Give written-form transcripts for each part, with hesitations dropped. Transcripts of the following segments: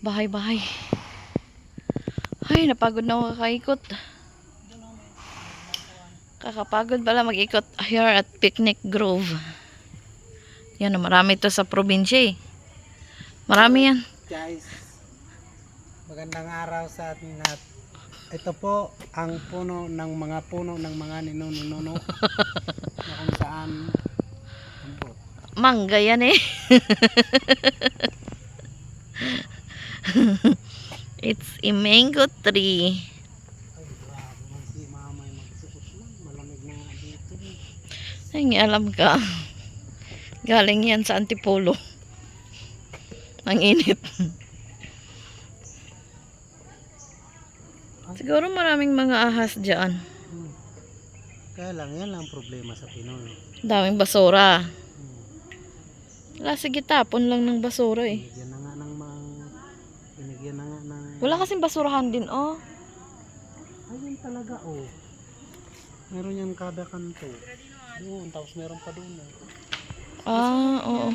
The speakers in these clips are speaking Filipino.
bahay-bahay. Ay, napagod na ako kakaikot. Kakapagod pala mag-ikot here at Picnic Grove. Yan, marami to sa probinsya eh. Marami yan. Guys, magandang araw sa ating lahat. Ito po ang puno ng mga ninuno na kung saan ambot. Mangga yan eh. It's a mango tree. Ay, grabe man si mama yung magsuot lang. Malamig na nga dito. Ay, alam ka. Galing yan sa Antipolo. Ang init. Siguro maraming mga ahas dyan. Kaya lang, yan lang ang problema sa Pinoy. Daming basura. Wala, sige, tapon lang ng basura eh. Binigyan na nga ng... Wala kasing basurahan din, oh. Ayun talaga, oh. Meron yan kada kanto. Doon, tapos meron pa doon. Ah, oo.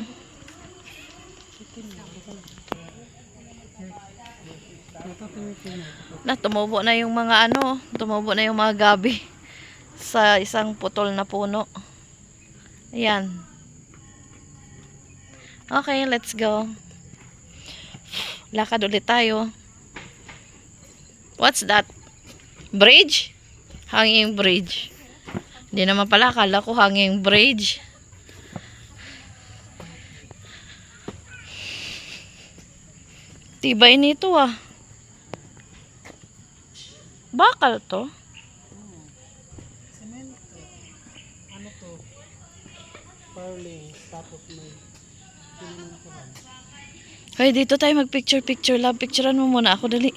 Na, tumubo na yung mga tumubo na yung mga gabi sa isang putol na puno. Ayan. Okay, let's go. Lakad ulit tayo. What's that? Bridge? Hanging bridge. Hindi naman pala, akala ko hanging bridge. Tibay nito ah. Bakal to? Semento. Ano to? Parling. Tapos may sinementohan. Hoy, dito tayo mag-picture. Love, picturean mo muna ako, dali.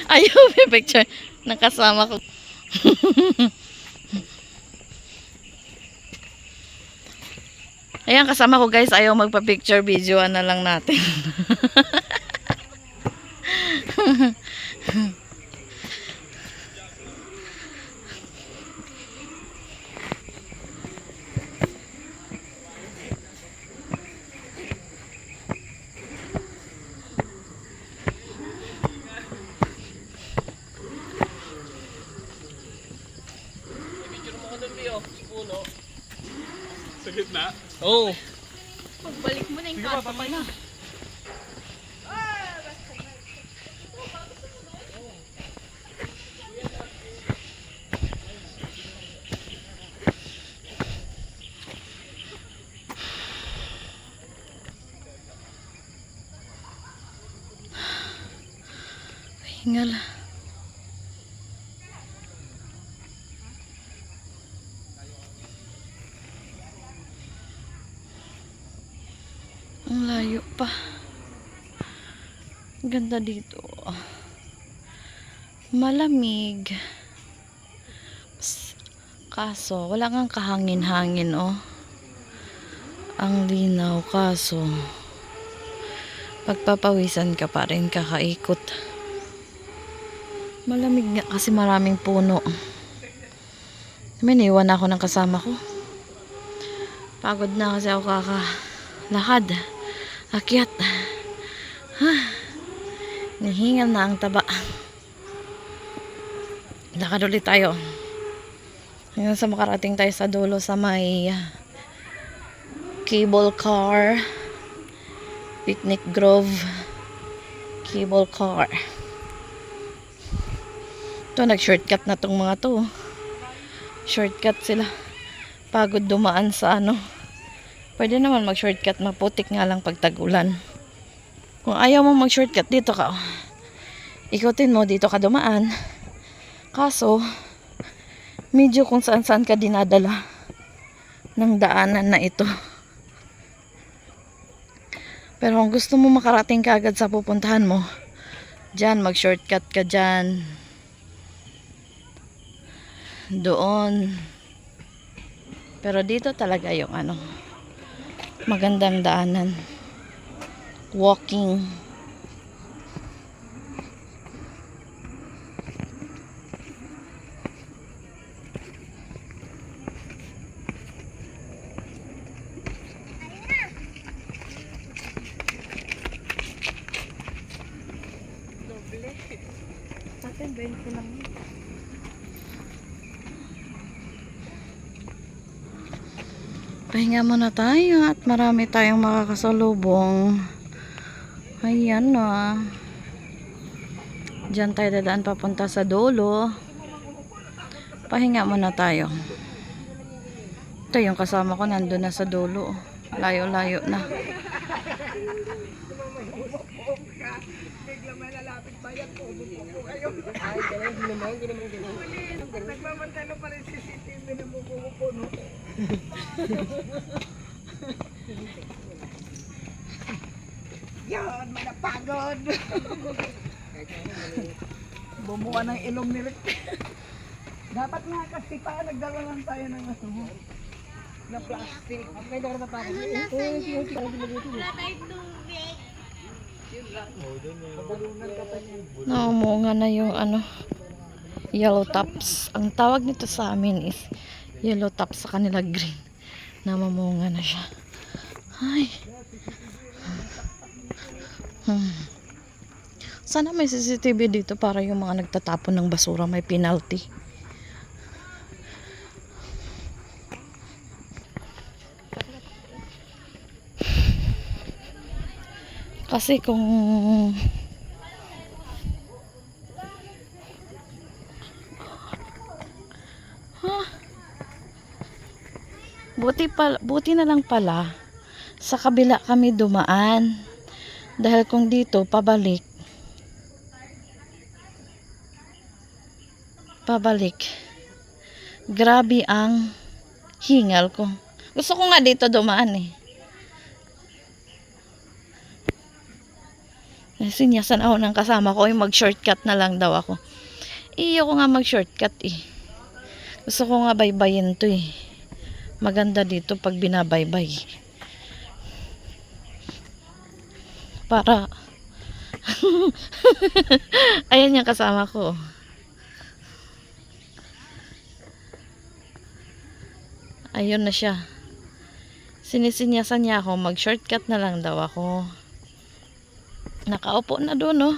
Ayaw, may picture. Nakasama ko. Ayan, kasama ko guys. Ayaw magpa-picture. Videoan na lang natin. Sa gitna? Oh. Pagbalik mo na yung kato na. Hingal. Ang layo pa. Ganda dito. Malamig. Kaso, wala kang kahangin-hangin, oh. Ang linaw, kaso pagpapawisan ka pa rin kakaikot. Malamig nga kasi maraming puno. May niwan ako ng kasama ko. Pagod na kasi ako kakalakad. Akyat. Nahingal na ang taba. Lakad ulit tayo. Hanggang sa makarating tayo sa dulo sa may cable car. Picnic Grove. Cable car. Ito, nag-shortcut na tong mga to. Shortcut sila. Pagod dumaan sa Pwede naman mag-shortcut, maputik nga lang pag tag-ulan. Kung ayaw mo mag-shortcut, dito ka. Ikutin mo, dito ka dumaan. Kaso, medyo kung saan-saan ka dinadala ng daanan na ito. Pero kung gusto mo makarating ka agad sa pupuntahan mo, dyan, mag-shortcut ka dyan. Doon. Pero dito talaga yung magandang daanan. Walking. Pahinga muna tayo at marami tayong makakasalubong. Ayan na. Diyan tayo dadaan papunta sa dulo. Pahinga muna tayo. Ito yung kasama ko nandun na sa dulo. Layo-layo na. Nagmamantalo pa rin si CCTV na mukukupo, no? Yan, malapagod. Bumuha ng ilong ni Rick. Dapat nga kasi pa, nagdala lang tayo ng na plastic. Okay, dara pa pa. Naumunga na yung yellow tops. Ang tawag nito sa amin is yellow tops, sa kanila green. Namamunga na siya. Ay. Sana may CCTV dito para yung mga nagtatapon ng basura may penalty. Kasi kung buti na lang pala sa kabila kami dumaan, dahil kung dito pabalik grabe ang hingal ko. Gusto ko nga dito dumaan eh. Sinyasan ako ng kasama ko, mag shortcut na lang daw ako. Iyo ko nga mag shortcut eh. Gusto ko nga baybayin to eh. Maganda dito pag binabaybay. Para ayan yung kasama ko. Ayun na siya. Sinisinyasan niya ako, mag shortcut na lang daw ako. Nakaupo na doon, no?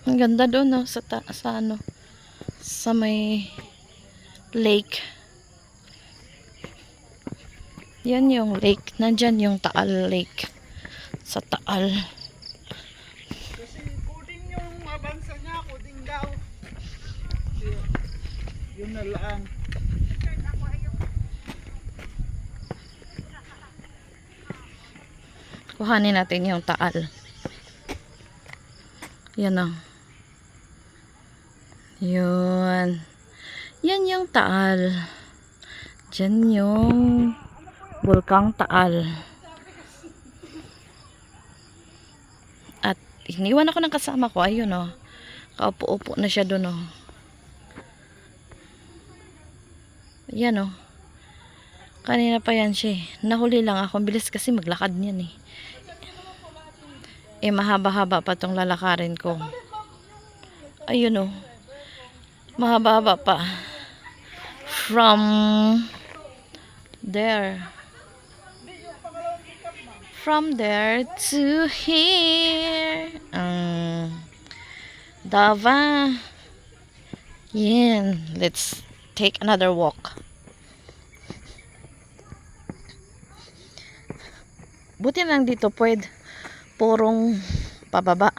Ang ganda doon, no? Sa may lake. Yan yung lake. Nandyan yung Taal Lake. Sa Taal. Kasi coding yung abansa niya, coding daw. Yun na lang. Kuhanin natin yung Taal. Yan o. Yun. Yan yung Taal. Diyan yung Bulkang Taal. At iniwan ako ng kasama ko. Ayun o. Kaupo-upo na siya doon o. Yan o. Kanina pa yan siya. Nahuli lang ako. Bilis kasi maglakad niyan eh. Mahaba-haba pa tong lalakarin ko. Ayun o. Mahaba-haba pa. From there. From there to here. Dava. Yan. Let's take another walk. Buti lang dito purong pababa.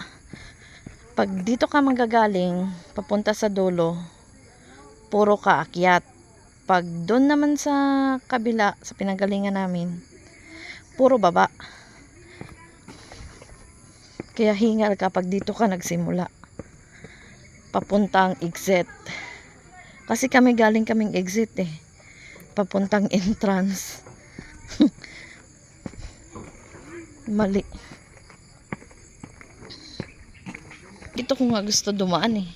Pag dito ka manggagaling papunta sa dulo, puro kaakyat. Pag doon naman sa kabila, sa pinanggalingan namin, puro baba. Kaya hingal ka pag dito ka nagsimula. Papuntang exit. Kasi galing kaming exit eh. Papuntang entrance. Mali. Dito ko nga gusto dumaan eh.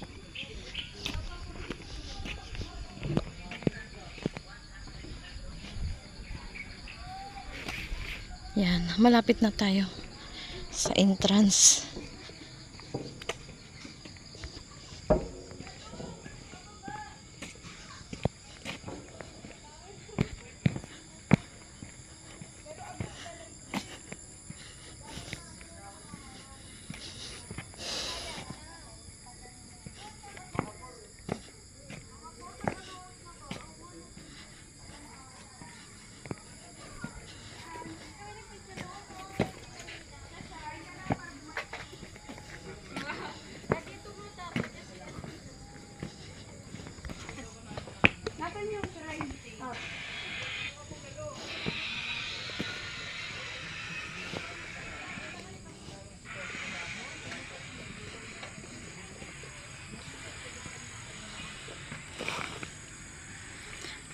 Yan, malapit na tayo sa entrance.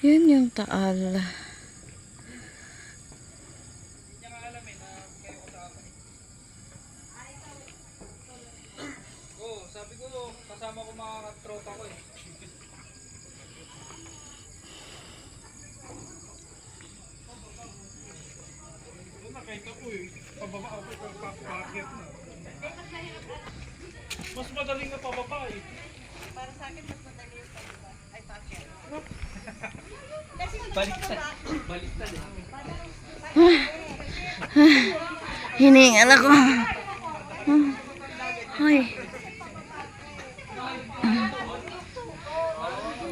Yun yung Taal. Sabi ko, kasama ko mga tropa ko eh. Mas madaling na pababa eh. Baliktad eh. Hiningal ako. Ay.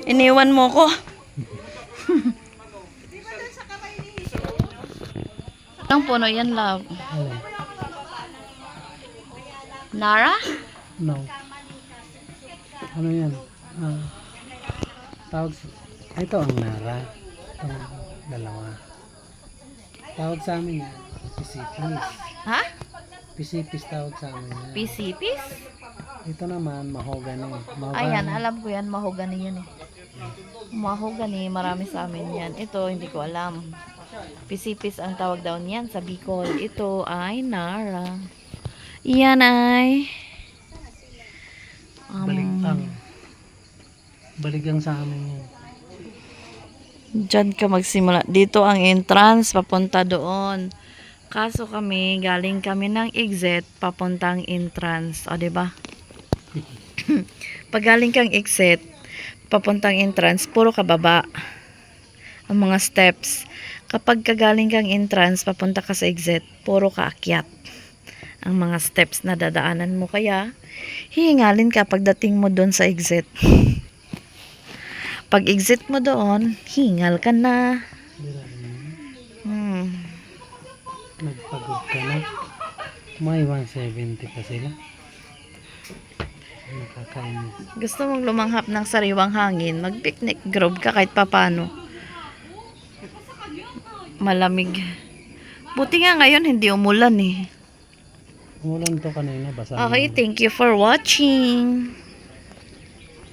Iniwan mo ko. Ang puno yan, love. Nara? No. Ano yan? Tawag ito ang Nara. Itong dalawa. Tawag sa amin yan. Pisipis. Ha? Pisipis tawag sa amin yan. Pisipis? Ito naman, mahogany. Ayan, alam ko yan. Mahogany yan eh. Mahogany, marami sa amin yan. Ito, hindi ko alam. Pisipis ang tawag daw niyan sa Bicol. Ito ay Nara. Iyan ay Baligang sa amin yan. Diyan ka magsimula. Dito ang entrance, papunta doon. Kaso kami, galing kami ng exit, papuntang entrance. O, diba? Pag galing kang exit, papuntang entrance, puro kababa. Ang mga steps. Kapag kagaling kang entrance, papunta ka sa exit, puro kaakyat. Ang mga steps na dadaanan mo. Kaya, hihingalin ka pagdating mo doon sa exit. Pag exit mo doon, hingal ka na. Nagpagod ka na. May 170 pa sila. Nakakainis. Gusto mong lumanghap ng sariwang hangin, mag-picnic grove ka kahit papano. Malamig. Buti nga ngayon hindi umulan eh. Umulan to kanina. Basa Okay, thank you for watching.